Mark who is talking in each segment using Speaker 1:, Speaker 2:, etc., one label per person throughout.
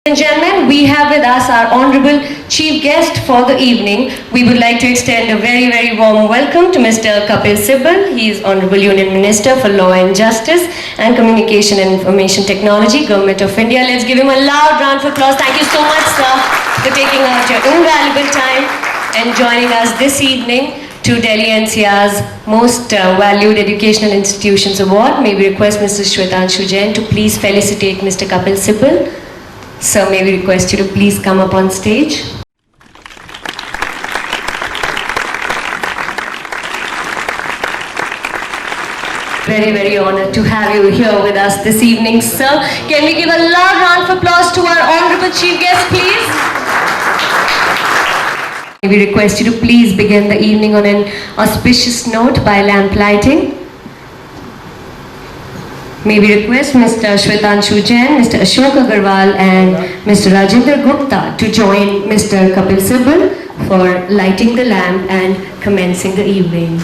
Speaker 1: And gentlemen, we have with us our honorable chief guest for the evening. We would like to extend a very, very warm welcome to Mr. Kapil Sibal. He is Honorable Union Minister for Law and Justice and Communication and Information Technology, Government of India. Let's give him a loud round of applause. Thank you so much, sir, for taking out your invaluable time and joining us this evening to Delhi NCR's Most Valued Educational Institutions Award. May we request Mr. Shwetanshu Jain to please felicitate Mr. Kapil Sibal. Sir, may we request you to please come up on stage. Very, very honored to have you here with us this evening, sir. Can we give a loud round of applause to our honorable chief guest, please? May we request you to please begin the evening on an auspicious note by lamp lighting. May we request Mr. Shwetanshu Jain, Mr. Ashok Agarwal and Mr. Rajinder Gupta to join Mr. Kapil Sibal for lighting the lamp and commencing the evening.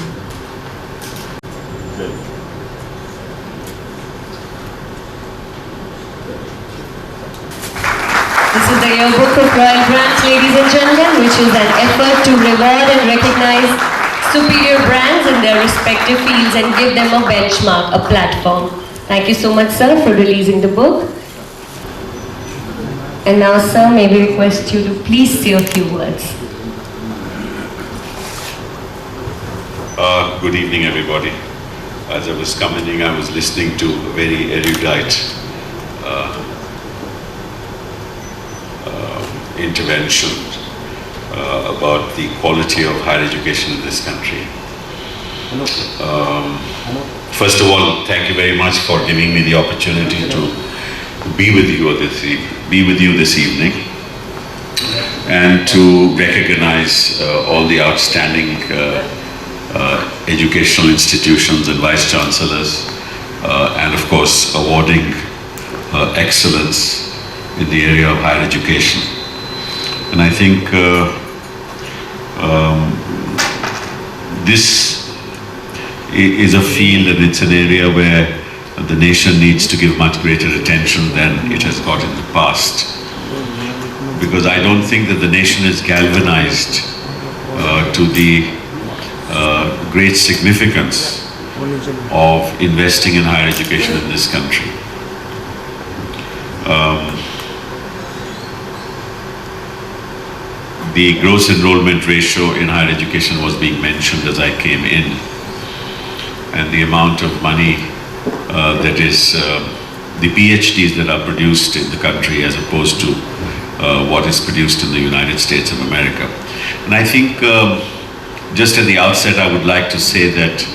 Speaker 1: This is the yearbook of Royal Grants, ladies and gentlemen, which is an effort to reward and recognize superior brands in their respective fields and give them a benchmark, a platform. Thank you so much, sir, for releasing the book. And now, sir, may we request you to please say a few words.
Speaker 2: Good evening, everybody. As I was coming in, I was listening to a very erudite intervention about the quality of higher education in this country. First of all, thank you very much for giving me the opportunity to be with you this evening and to recognize all the outstanding educational institutions and vice chancellors and of course awarding excellence in the area of higher education. And I think this is a field and it's an area where the nation needs to give much greater attention than it has got in the past. Because I don't think that the nation is galvanized to the great significance of investing in higher education in this country. The gross enrollment ratio in higher education was being mentioned as I came in, and the amount of money that is the PhDs that are produced in the country as opposed to what is produced in the United States of America. And I think just at the outset I would like to say that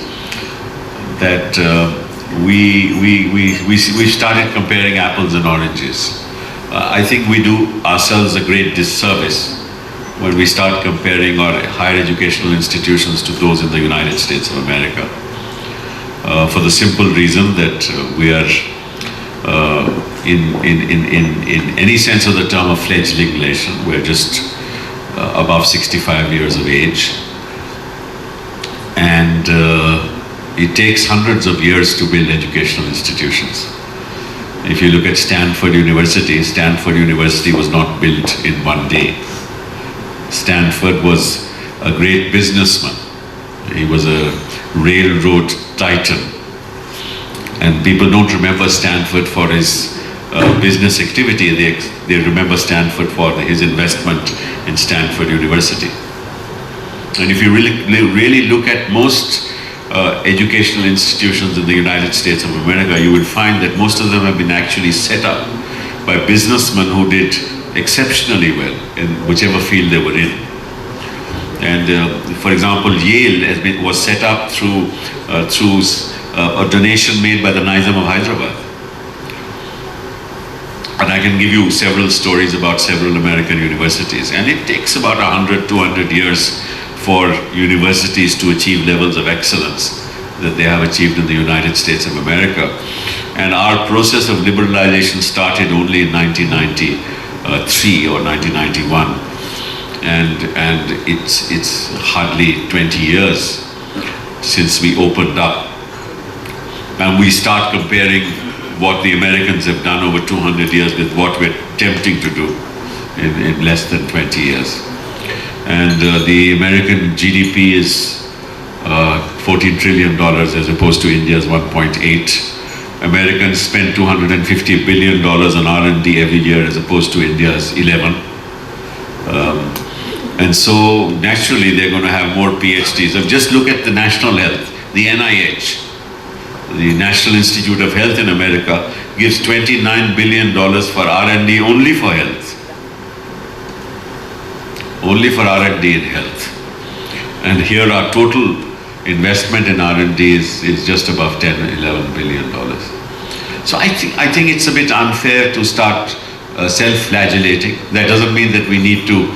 Speaker 2: we started comparing apples and oranges. I think we do ourselves a great disservice when we start comparing our higher educational institutions to those in the United States of America. For the simple reason that we are in any sense of the term a fledgling nation. We're just above 65 years of age, and it takes hundreds of years to build educational institutions. If you look at Stanford University was not built in one day. Stanford was a great businessman. He was a railroad titan. And people don't remember Stanford for his business activity. They remember Stanford for his investment in Stanford University. And if you really look at most educational institutions in the United States of America, you will find that most of them have been actually set up by businessmen who did exceptionally well in whichever field they were in. And for example, Yale was set up through a donation made by the Nizam of Hyderabad. And I can give you several stories about several American universities. And it takes about 100, 200 years for universities to achieve levels of excellence that they have achieved in the United States of America. And our process of liberalization started only in 1993 or 1991. And it's hardly 20 years since we opened up. And we start comparing what the Americans have done over 200 years with what we're attempting to do in less than 20 years. And the American GDP is $14 trillion as opposed to India's 1.8. Americans spend $250 billion on R&D every year as opposed to India's 11. And so naturally they're going to have more PhDs. So just look at the national health, the NIH, the National Institute of Health in America gives $29 billion for R&D only for health. Only for R&D in health. And here our total investment in R&D is just above $10 or $11 billion. So I think it's a bit unfair to start self-flagellating. That doesn't mean that we need to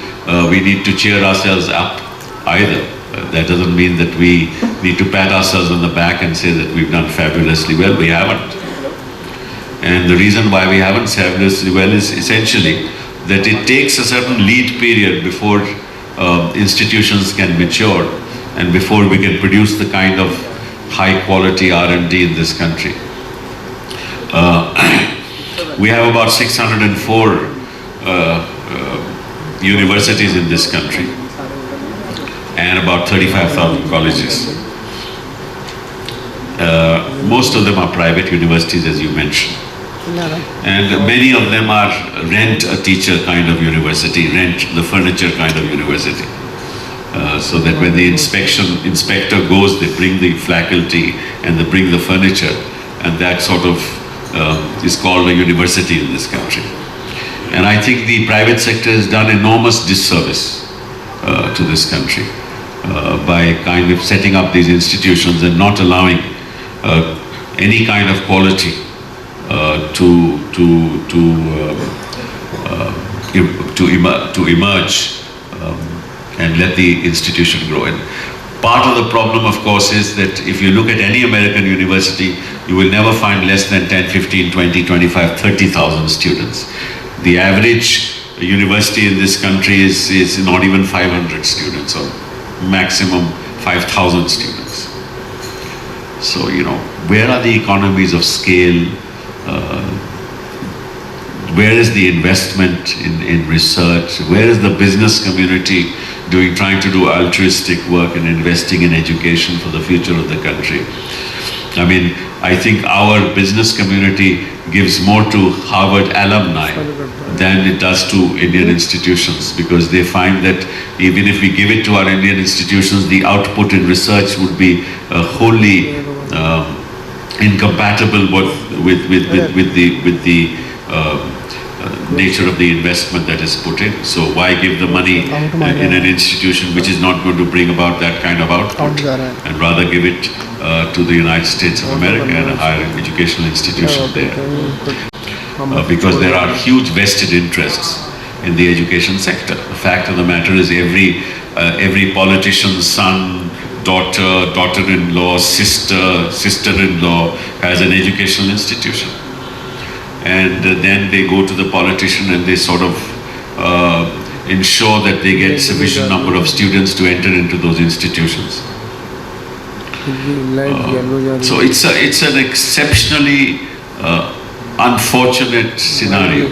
Speaker 2: cheer ourselves up either. That doesn't mean that we need to pat ourselves on the back and say that we've done fabulously well. We haven't. And the reason why we haven't fabulously well is essentially that it takes a certain lead period before institutions can mature and before we can produce the kind of high quality R&D in this country. We have about 604 universities in this country and about 35,000 colleges. Most of them are private universities, as you mentioned. And many of them are rent-a-teacher kind of university, rent-the-furniture kind of university. So that when the inspector goes, they bring the faculty and they bring the furniture, and that sort of is called a university in this country. And I think the private sector has done enormous disservice to this country by kind of setting up these institutions and not allowing any kind of quality to emerge and let the institution grow. And part of the problem, of course, is that if you look at any American university, you will never find less than 10, 15, 20, 25, 30,000 students. The average university in this country is not even 500 students, or maximum 5,000 students. So, where are the economies of scale? Where is the investment in research? Where is the business community trying to do altruistic work and investing in education for the future of the country? I mean, I think our business community gives more to Harvard alumni than it does to Indian institutions, because they find that even if we give it to our Indian institutions, the output in research would be wholly incompatible with the nature of the investment that is put in. So why give the money in an institution which is not going to bring about that kind of output, and rather give it to the United States of America and a higher educational institution there. Because there are huge vested interests in the education sector. The fact of the matter is every politician's son, daughter, daughter-in-law, sister-in-law has an educational institution. And then they go to the politician and they sort of ensure that they get sufficient number of students to enter into those institutions. So it's an exceptionally unfortunate scenario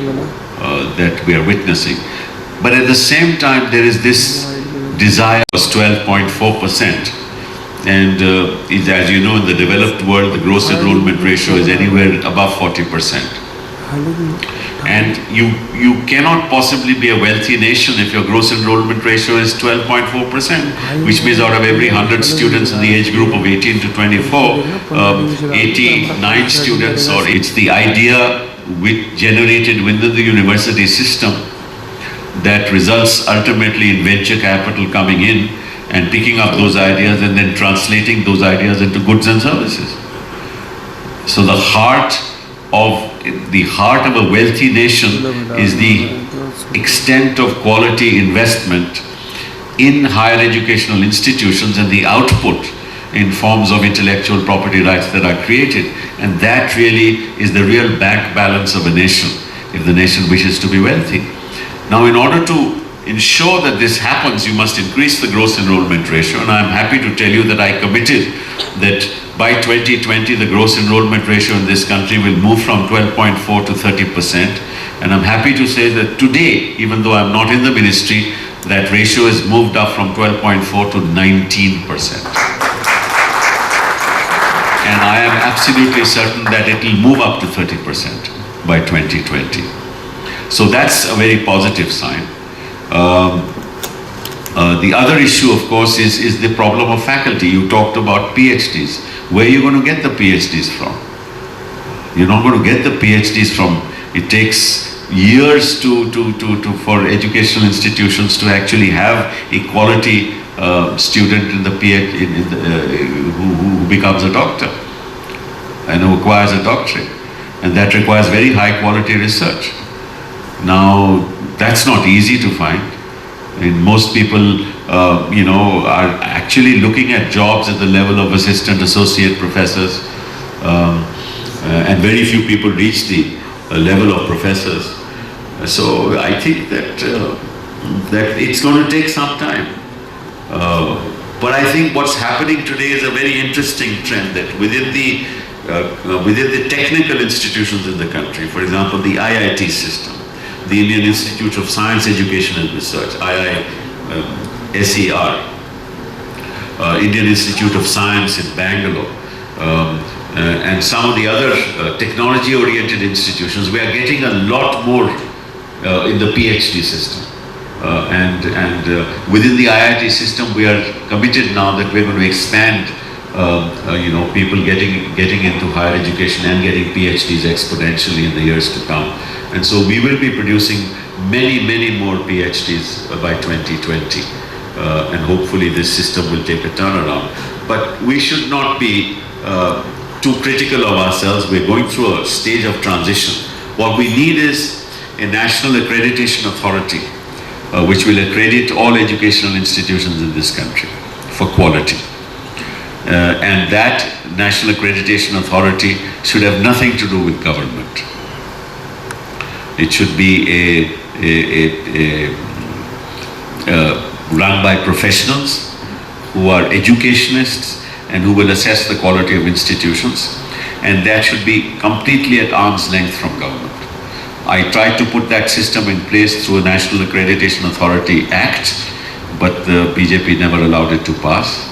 Speaker 2: that we are witnessing. But at the same time, there is this desire was 12.4%. And as you know, in the developed world, the gross enrollment ratio is anywhere above 40%. And you cannot possibly be a wealthy nation if your gross enrollment ratio is 12.4%, which means out of every 100 students in the age group of 18 to 24, 89 students, or it's the idea generated within the university system that results ultimately in venture capital coming in and picking up those ideas and then translating those ideas into goods and services. So the heart of a wealthy nation is the extent of quality investment in higher educational institutions and the output in forms of intellectual property rights that are created. And that really is the real bank balance of a nation, if the nation wishes to be wealthy. Now, in order to ensure that this happens, you must increase the gross enrollment ratio. And I'm happy to tell you that I committed that By 2020, the gross enrollment ratio in this country will move from 12.4 to 30%. And I'm happy to say that today, even though I'm not in the ministry, that ratio has moved up from 12.4 to 19%. And I am absolutely certain that it will move up to 30% by 2020. So that's a very positive sign. The other issue, of course, is the problem of faculty. You talked about PhDs. Where are you going to get the PhDs from? You're not going to get the PhDs from, it takes years for educational institutions to actually have a quality student in the PhD who becomes a doctor and who acquires a doctorate. And that requires very high quality research. Now, that's not easy to find. And most people, are actually looking at jobs at the level of assistant, associate professors, and very few people reach the level of professors. So I think that it's going to take some time. But I think what's happening today is a very interesting trend that within the technical institutions in the country, for example, the IIT system, the Indian Institute of Science, Education and Research, IISER, Indian Institute of Science in Bangalore, and some of the other technology-oriented institutions, we are getting a lot more in the PhD system. And within the IIT system, we are committed now that we're going to expand, people getting into higher education and getting PhDs exponentially in the years to come. And so we will be producing many, many more PhDs by 2020. And hopefully this system will take a turnaround. But we should not be too critical of ourselves. We're going through a stage of transition. What we need is a national accreditation authority, which will accredit all educational institutions in this country for quality. And that national accreditation authority should have nothing to do with government. It should be run by professionals who are educationists and who will assess the quality of institutions, and that should be completely at arm's length from government. I tried to put that system in place through a National Accreditation Authority Act, but the BJP never allowed it to pass.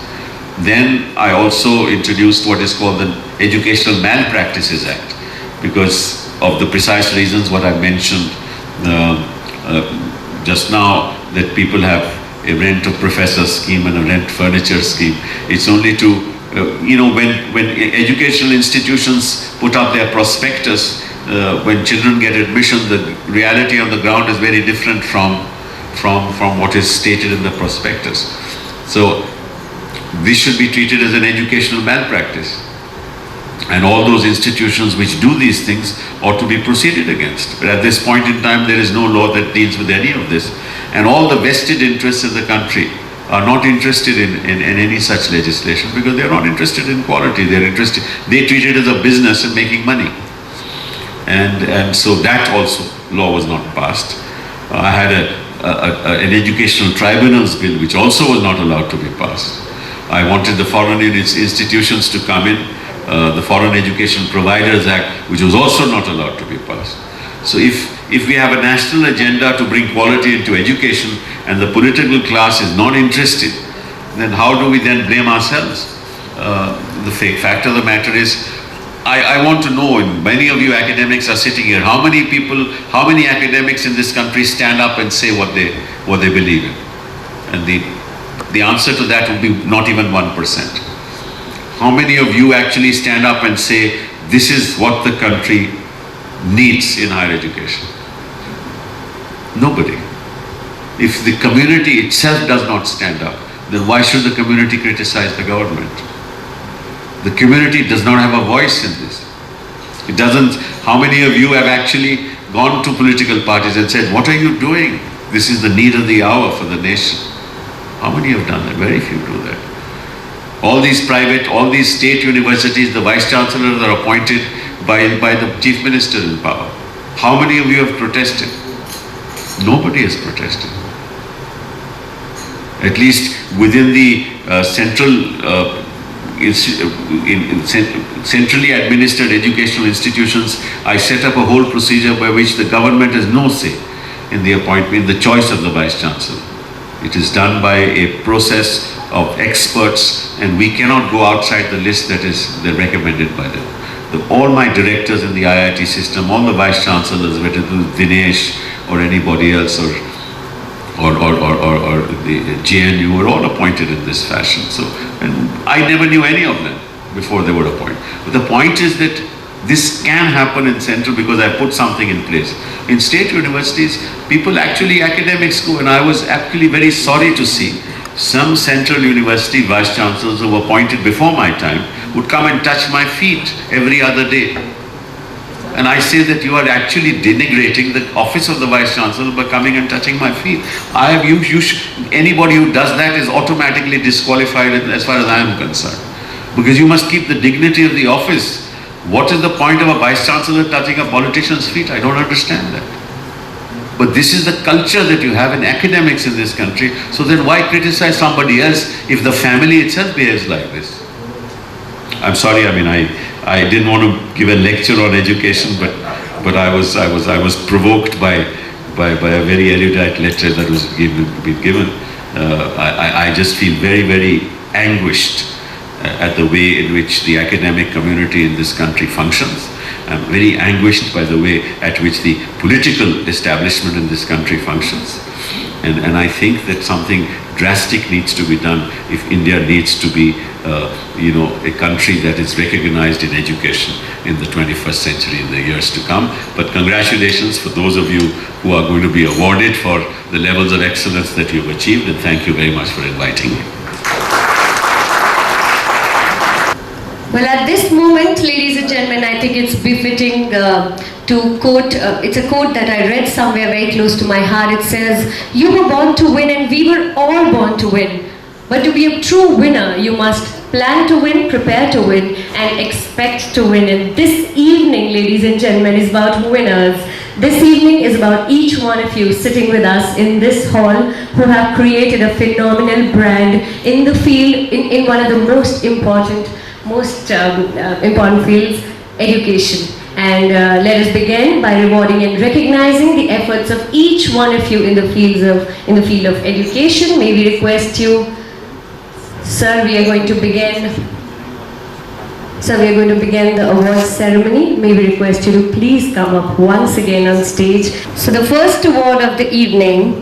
Speaker 2: Then I also introduced what is called the Educational Malpractices Act, because of the precise reasons what I mentioned just now, that people have a rent of professor scheme and a rent furniture scheme. It's only to, when educational institutions put up their prospectus, when children get admission, the reality on the ground is very different from what is stated in the prospectus. So this should be treated as an educational malpractice. And all those institutions which do these things ought to be proceeded against. But at this point in time, there is no law that deals with any of this. And all the vested interests in the country are not interested in any such legislation, because they're not interested in quality. They treat it as a business and making money. And so that also law was not passed. I had an educational tribunals bill which also was not allowed to be passed. I wanted the foreign institutions to come in, the Foreign Education Providers Act, which was also not allowed to be passed. So if we have a national agenda to bring quality into education and the political class is not interested, then how do we then blame ourselves? The fact of the matter is, I want to know, and many of you academics are sitting here, how many academics in this country stand up and say what they believe in? And the answer to that would be not even 1%. How many of you actually stand up and say, this is what the country needs in higher education? Nobody. If the community itself does not stand up, then why should the community criticize the government? The community does not have a voice in this. It doesn't. How many of you have actually gone to political parties and said, what are you doing? This is the need of the hour for the nation. How many have done that? Very few do that. All these private, all these state universities, the vice chancellors are appointed by the chief minister in power. How many of you have protested? Nobody has protested. At least within the central centrally administered educational institutions, I set up a whole procedure by which the government has no say in the appointment, the choice of the Vice Chancellor. It is done by a process of experts, and we cannot go outside the list that is recommended by them. All my directors in the IIT system, all the Vice Chancellors, whether it was Dinesh or anybody else, or the GNU, were all appointed in this fashion. So, and I never knew any of them before they were appointed. But the point is that this can happen in central because I put something in place. In state universities, people actually, academics go, and I was actually very sorry to see some central university vice chancellors who were appointed before my time would come and touch my feet every other day. And I say that you are actually denigrating the office of the Vice Chancellor by coming and touching my feet. Anybody who does that is automatically disqualified as far as I am concerned. Because you must keep the dignity of the office. What is the point of a Vice Chancellor touching a politician's feet? I don't understand that. But this is the culture that you have in academics in this country. So then why criticize somebody else if the family itself behaves like this? I'm sorry, I mean, I didn't want to give a lecture on education, but I was provoked by a very erudite lecture that was been given. I just feel very, very anguished at the way in which the academic community in this country functions. I'm very anguished by the way at which the political establishment in this country functions. And I think that something drastic needs to be done if India needs to be a country that is recognized in education in the 21st century in the years to come. But congratulations for those of you who are going to be awarded for the levels of excellence that you've achieved, and thank you very much for inviting me.
Speaker 1: Well, at this moment, ladies and gentlemen, I think it's befitting to quote, it's a quote that I read somewhere very close to my heart. It says, "You were born to win and we were all born to win. But to be a true winner, you must plan to win, prepare to win, and expect to win." And this evening, ladies and gentlemen, is about winners. This evening is about each one of you sitting with us in this hall who have created a phenomenal brand in the field, in one of the most important fields, education. And let us begin by rewarding and recognizing the efforts of each one of you in the field of education. May we request you, sir, we are going to begin the awards ceremony. May we request you to please come up once again on stage. So the first award of the evening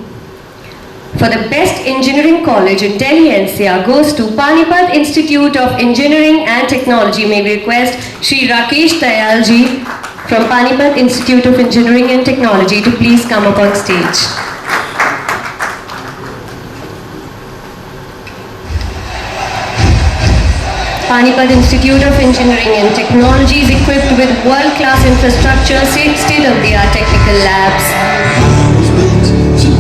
Speaker 1: for the best engineering college in Delhi NCR goes to Panipat Institute of Engineering and Technology. May we request Shri Rakesh Dayalji from Panipat Institute of Engineering and Technology to please come up on stage. Panipat Institute of Engineering and Technology is equipped with world-class infrastructure, state-of-the-art technical labs,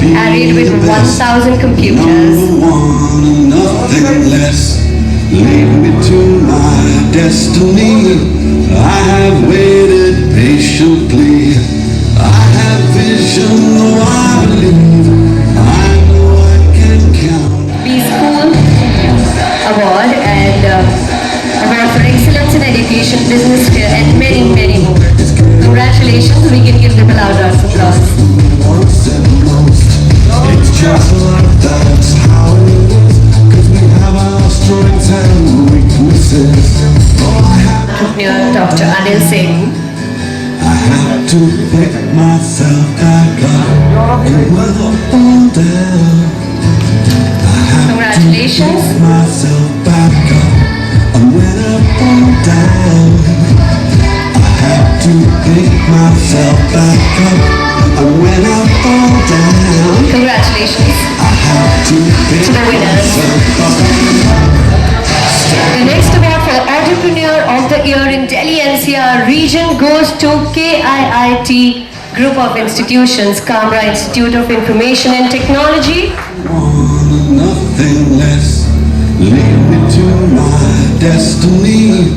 Speaker 1: arrayed with 1,000 computers.
Speaker 3: Nothing less, lead me to my destiny. I have waited patiently. I have vision, though I believe. I know I can count.
Speaker 1: B-School Award and Award for Excellence in Education, Business Fair, and many, many more. Congratulations, we can give them a loud round of applause.
Speaker 3: It's just like that's how it is, 'cause we have our strengths and weaknesses.
Speaker 1: Dr. Anil Singh.
Speaker 3: I have to pick myself back up and when I fall down. I have
Speaker 1: Congratulations.
Speaker 3: to pick myself back up and when I fall down. I have to pick myself back up and when I fall down.
Speaker 1: Congratulations
Speaker 3: I have to pick
Speaker 1: to the winners. The next award for Entrepreneur of the Year in Delhi NCR region goes to KIIT Group of Institutions, Kamra Institute of Information and Technology.
Speaker 3: Nothing less, lead me to my destiny.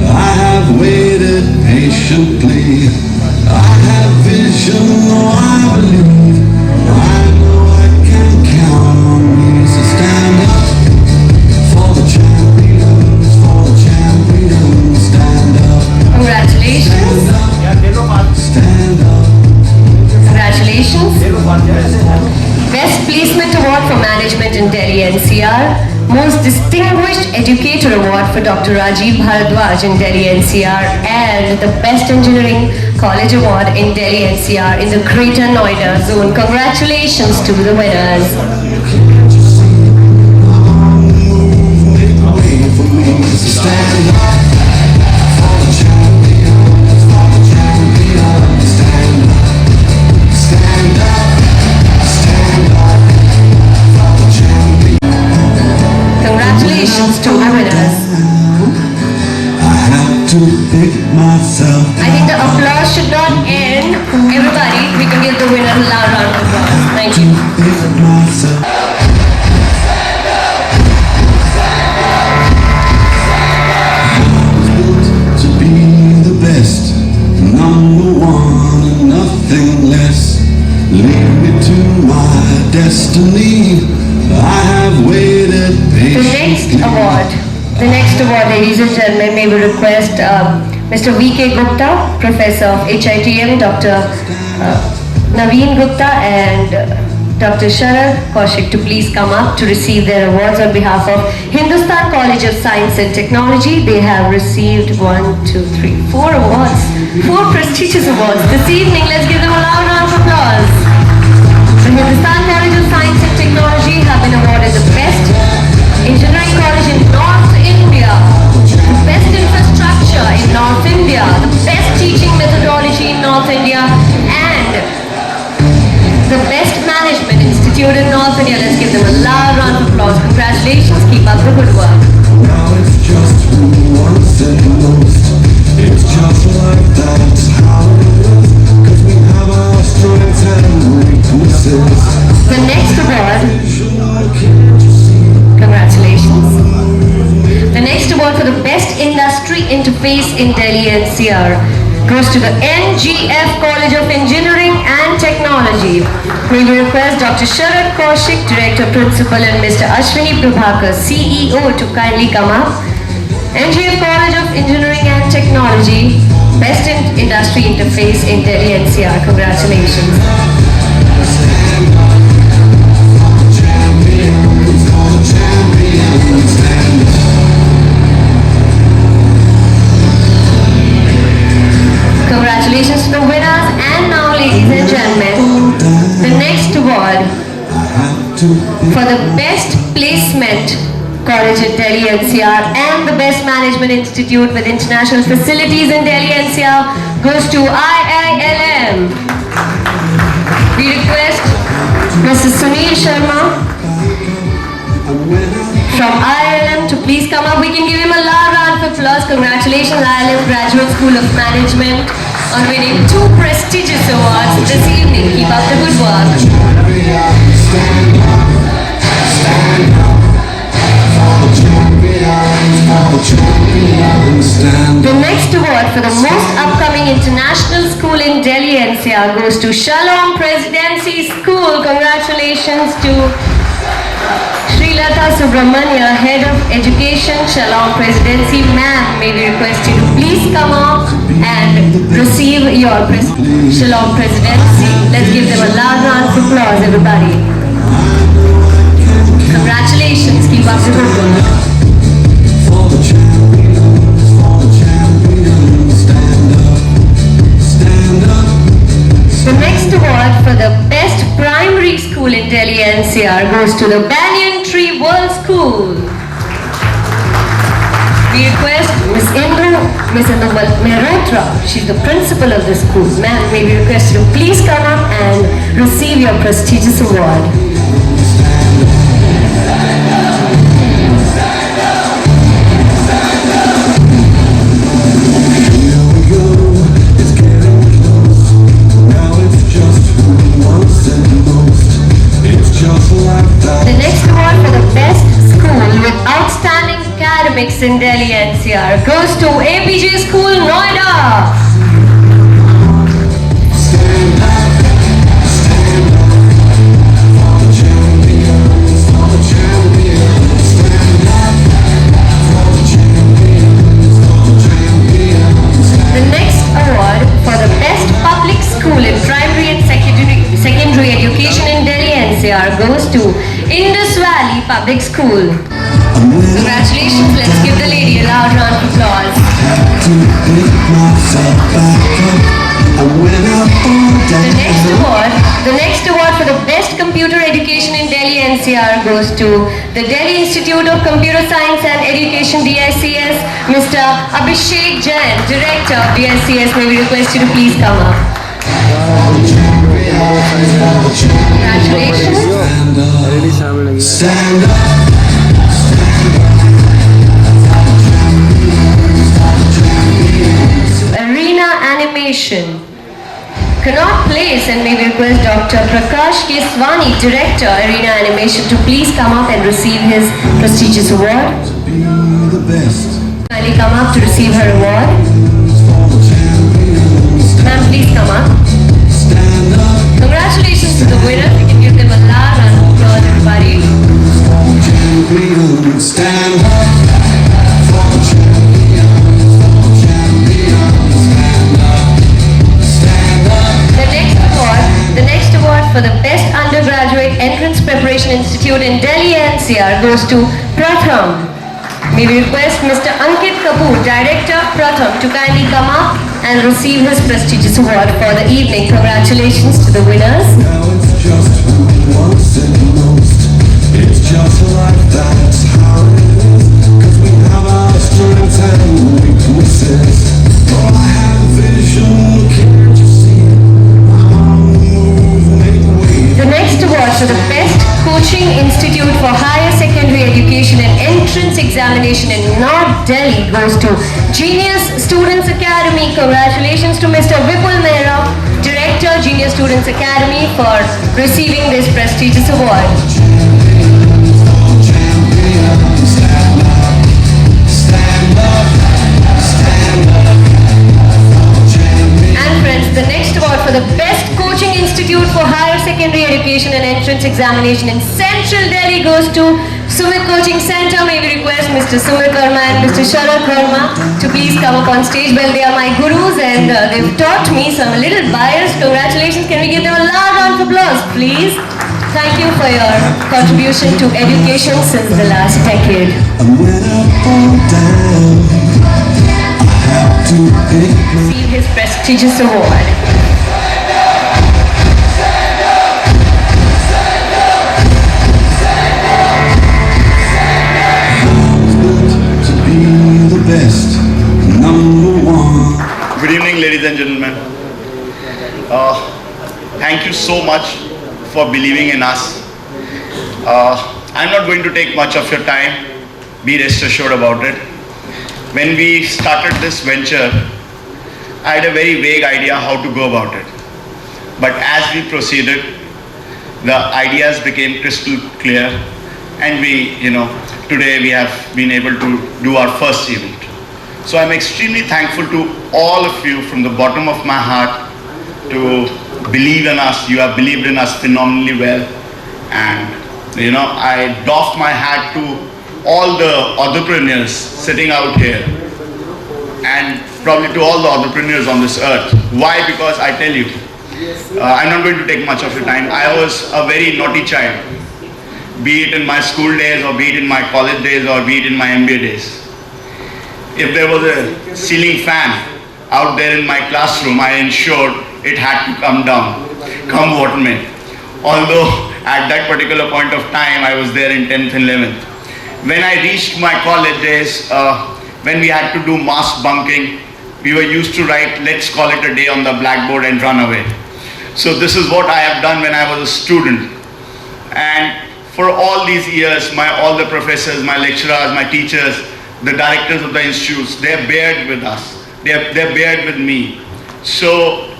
Speaker 3: I have waited patiently. I have vision, though I believe. I know I can count on me, so stand up for the champions, for the
Speaker 1: NCR. Most Distinguished Educator Award for Dr. Rajiv Bharadwaj in Delhi NCR, and the Best Engineering College Award in Delhi NCR in the Greater Noida Zone. Congratulations to the winners.
Speaker 3: Stand up for the champions, for the champions. Stand up, stand up, stand up for the champions.
Speaker 1: Congratulations to our winners.
Speaker 3: I have to pick myself.
Speaker 1: I think the applause should not end. Everybody, we can give the winners a loud round of applause. Thank you.
Speaker 3: Pick myself. To be the best, number one and nothing less. Lead me to my destiny. I have waited patiently.
Speaker 1: The next award, ladies and gentlemen, may we request Mr. V.K. Gupta, Professor of HITM, Dr. Naveen Gupta and Dr. Sharad Kaushik to please come up to receive their awards on behalf of Hindustan College of Science and Technology. They have received 4 awards, 4 prestigious awards this evening. Let's give them a loud round of applause. The Hindustan College of Science and Technology have been awarded the Best Engineering College in North India, the Best Infrastructure in North India, the Best Teaching Methodology in North India, and the Best Management Institute in North India. Let's give them a loud round of applause. Congratulations, keep up the good work.
Speaker 3: Now it's just who wants it most. It's just like that's how it is. 'Cause we have our strengths and weaknesses.
Speaker 1: The next award, congratulations. The next award for the Best Industry Interface in Delhi NCR goes to the NGF College of Engineering and Technology. We will request Dr. Sharad Kaushik, Director Principal, and Mr. Ashwini Prabhakar, CEO, to kindly come up. NGF College of Engineering and Technology, Best in Industry Interface in Delhi NCR. Congratulations. Congratulations to the winners. And now, ladies and gentlemen, the next award for the Best Placement College in Delhi NCR and the Best Management Institute with International Facilities in Delhi NCR goes to IILM. We request Mr. Sunil Sharma from IILM to please come up. We can give him a loud round of applause. Congratulations, IILM Graduate School of Management, on winning 2 prestigious awards this evening. Keep up the good work. The next award for the most upcoming international school in Delhi NCR goes to Shalom Presidency School. Congratulations to Srilata Subramania, Head of Education, Shalom Presidency. Ma'am, may we request you to please come up and receive your Shalom Presidency. Let's give them a loud round of applause, everybody. Congratulations, keep up the good work.
Speaker 3: For the champions, stand up, stand up.
Speaker 1: The next award for the Best Primary School in Delhi NCR goes to the Banyan Tree World School. We request Miss Indu Mehrotra. She's the principal of the school. Ma'am, may we request you to please come up and receive your prestigious award. The next award for the best school with outstanding academics in Delhi NCR goes to APJ School, Noida. The next award for the best public school in primary and secondary education in Delhi NCR goes to Indus Valley Valley Public School. Congratulations, let's give the lady a loud round of applause.
Speaker 3: To pick myself back up. And when I fall down,
Speaker 1: The next award for the best computer education in Delhi NCR goes to the Delhi Institute of Computer Science and Education DICS, Mr. Abhishek Jain, Director of DICS. May we request you to please come up. Congratulations.
Speaker 3: stand up.
Speaker 1: Arena Animation. Cannot place, and may we request Dr. Prakash Keswani, Director, Arena Animation, to please come up and receive his prestigious award.
Speaker 3: Be the best.
Speaker 1: Kindly come up to receive her award. Ma'am, please come up.
Speaker 3: Stand up.
Speaker 1: Congratulations to the winners. We can give them a loud round of applause, everybody.
Speaker 3: Champions, stand up. For champions, stand up. Stand up.
Speaker 1: The next award for the Best Undergraduate Entrance Preparation Institute in Delhi NCR goes to Pratham. May we request Mr. Ankit Kapoor, Director Pratham, to kindly come up and receive his prestigious award for the evening. Congratulations to the winners.
Speaker 3: Now it's just who wants it most. It's just like that's how it is. 'Cause we have our strengths and weaknesses. Oh, I have vision, can't you see? I'm on the move, make way.
Speaker 1: The next award for the Best Coaching Institute for Higher Secondary Education and Entrance Examination in North Delhi goes to Genius Students Academy. Congratulations to Mr. Vipul Mehra, Director, Genius Students Academy, for receiving this prestigious award.
Speaker 3: Champions, stand up. Stand up. Stand up. Champions.
Speaker 1: And friends, the next award for the Best Coaching Institute for Higher Secondary Education and Entrance Examination in Central Delhi goes to Sumit Coaching Center. May we request Mr. Sumit Verma and Mr. Sharad Verma to please come up on stage. Well, they are my gurus and they've taught me, so I'm a little biased. Congratulations. Can we give them a loud round of applause, please? Thank you for your contribution to education since the last decade.
Speaker 3: And when I fall down, I have to pick my
Speaker 1: Receive his prestigious award.
Speaker 3: to be the best, number one.
Speaker 4: Good evening, ladies and gentlemen. Thank you so much for believing in us. I'm not going to take much of your time. Be rest assured about it. When we started this venture, I had a very vague idea how to go about it. But as we proceeded, the ideas became crystal clear, and today we have been able to do our first event. So I'm extremely thankful to all of you from the bottom of my heart to believe in us. You have believed in us phenomenally well, and I doffed my hat to all the entrepreneurs sitting out here, and probably to all the entrepreneurs on this earth. Why? Because I tell you, I'm not going to take much of your time. I was a very naughty child, be it in my school days, or be it in my college days, or be it in my MBA days. If there was a ceiling fan out there in my classroom, I ensured it had to come down, come what may. Although at that particular point of time, I was there in 10th and 11th. When I reached my college days, when we had to do mass bunking, we were used to write, let's call it a day on the blackboard and run away. So this is what I have done when I was a student. And for all these years, all the professors, my lecturers, my teachers, the directors of the institutes, they have bared with us. They have bared with me. So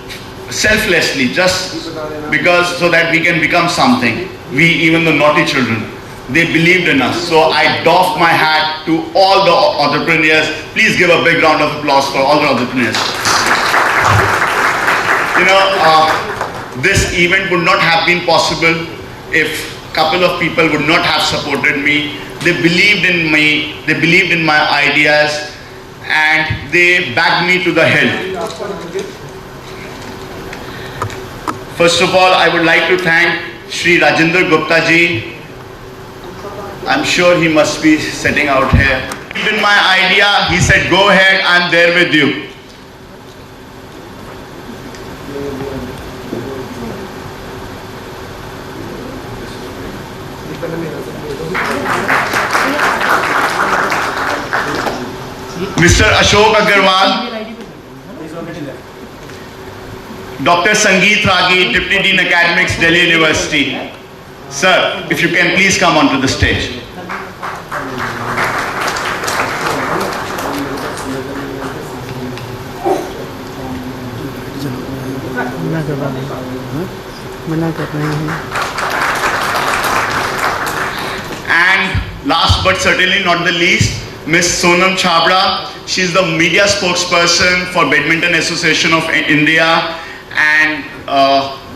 Speaker 4: selflessly, just because so that we can become something. We, even the naughty children, they believed in us. So I doff my hat to all the entrepreneurs. Please give a big round of applause for all the entrepreneurs. This event would not have been possible if a couple of people would not have supported me. They believed in me, they believed in my ideas, and they backed me to the hill. First of all, I would like to thank Shri Rajendra Gupta ji, I'm sure he must be sitting out here. Even my idea, he said, go ahead, I'm there with you. Mr. Ashok Agarwal, Dr. Sangeet Ragi, Deputy Dean Academics, Delhi University. Sir, if you can please come onto the stage. And last but certainly not the least, Ms. Sonam Chhabra. She's the media spokesperson for Badminton Association of India, and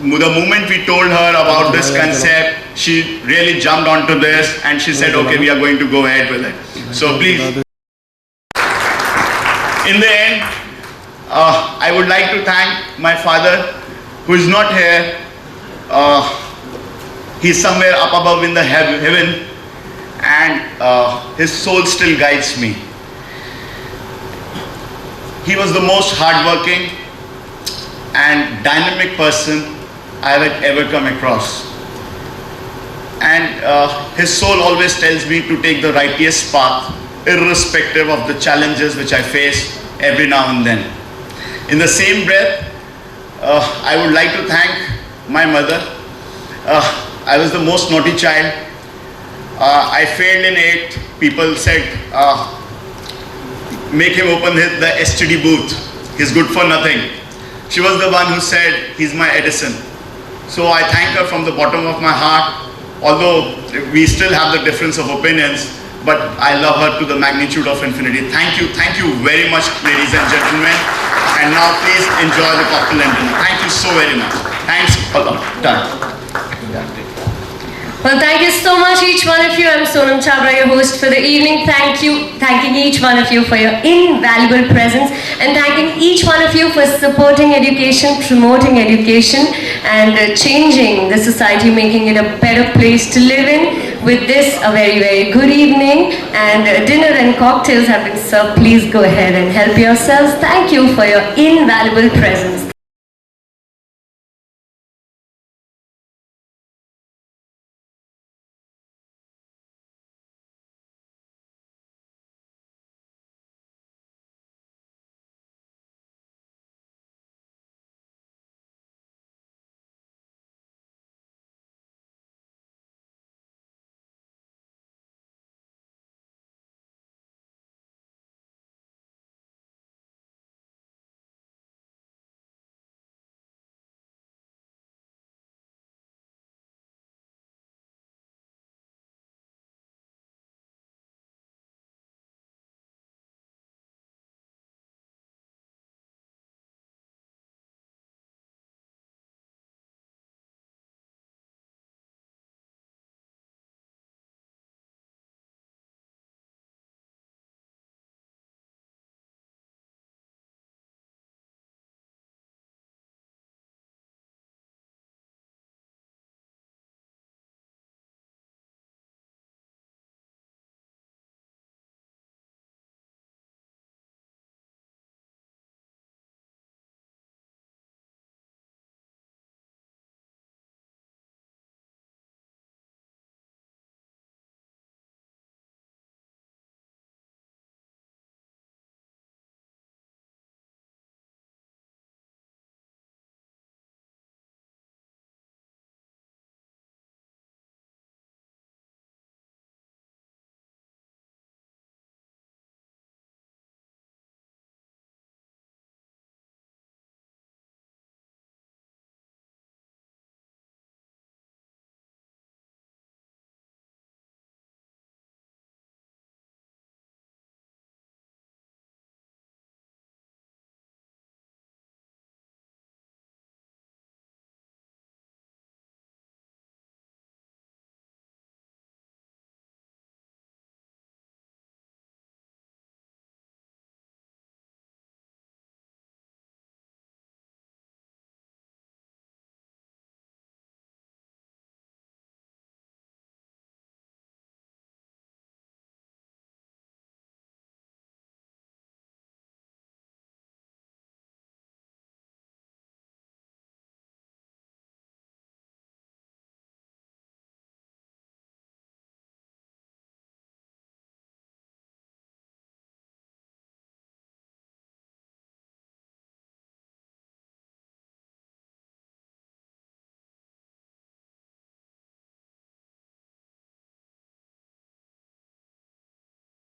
Speaker 4: the moment we told her about this concept, she really jumped onto this and she said, okay, we are going to go ahead with it. So please. In the end, I would like to thank my father, who is not here. He's somewhere up above in the heaven, and his soul still guides me. He was the most hardworking and dynamic person I have ever come across. And his soul always tells me to take the righteous path, irrespective of the challenges which I face every now and then. In the same breath, I would like to thank my mother. I was the most naughty child. I failed in 8. People said, make him open the STD booth. He's good for nothing. She was the one who said, he's my Edison. So I thank her from the bottom of my heart, although we still have the difference of opinions, but I love her to the magnitude of infinity. Thank you very much, ladies and gentlemen. And now please enjoy the cocktail and dinner. Thank you so very much. Thanks a lot. Done.
Speaker 1: Well, thank you so much, each one of you. I'm Sonam Chhabra, your host for the evening. Thanking each one of you for your invaluable presence, and thanking each one of you for supporting education, promoting education, and changing the society, making it a better place to live in. With this, a very, very good evening, and dinner and cocktails have been served. Please go ahead and help yourselves. Thank you for your invaluable presence.